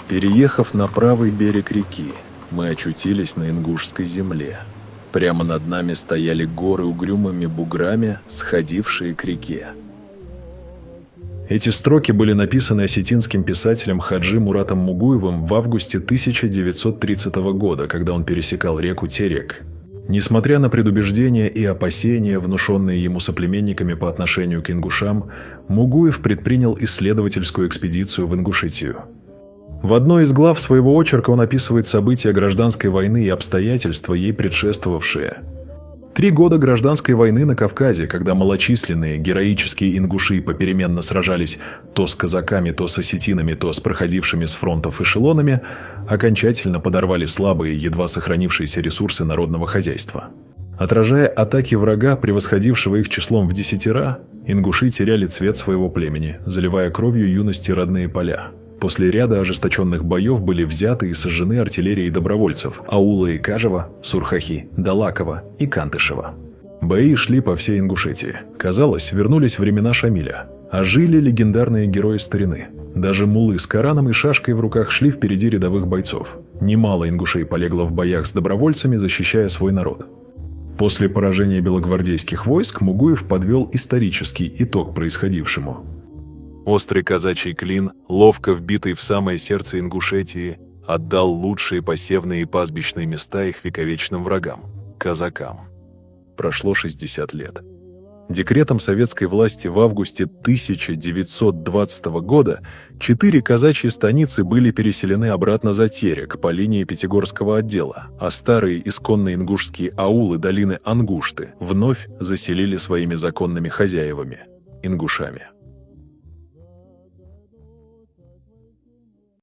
Переехав на правый берег реки, мы очутились на ингушской земле. Прямо над нами стояли горы угрюмыми буграми, сходившие к реке. Эти строки были написаны осетинским писателем Хаджи Муратом Мугуевым в августе 1930 года, когда он пересекал реку Терек. Несмотря на предубеждения и опасения, внушенные ему соплеменниками по отношению к ингушам, Мугуев предпринял исследовательскую экспедицию в Ингушетию. В одной из глав своего очерка он описывает события гражданской войны и обстоятельства, ей предшествовавшие. 3 года гражданской войны на Кавказе, когда малочисленные, героические ингуши попеременно сражались то с казаками, то с осетинами, то с проходившими с фронтов эшелонами, окончательно подорвали слабые, едва сохранившиеся ресурсы народного хозяйства. Отражая атаки врага, превосходившего их числом в 10-ра, ингуши теряли цвет своего племени, заливая кровью юности родные поля. После ряда ожесточенных боев были взяты и сожжены артиллерией добровольцев аулы Кажева, Сурхахи, Далакова и Кантышева. Бои шли по всей Ингушетии. Казалось, вернулись времена Шамиля. А жили легендарные герои старины. Даже муллы с Кораном и шашкой в руках шли впереди рядовых бойцов. Немало ингушей полегло в боях с добровольцами, защищая свой народ. После поражения белогвардейских войск Мугуев подвел исторический итог происходившему. Острый казачий клин, ловко вбитый в самое сердце Ингушетии, отдал лучшие посевные и пастбищные места их вековечным врагам – казакам. Прошло 60 лет. Декретом советской власти в августе 1920 года 4 казачьи станицы были переселены обратно за Терек по линии Пятигорского отдела, а старые исконно ингушские аулы долины Ангушты вновь заселили своими законными хозяевами – ингушами.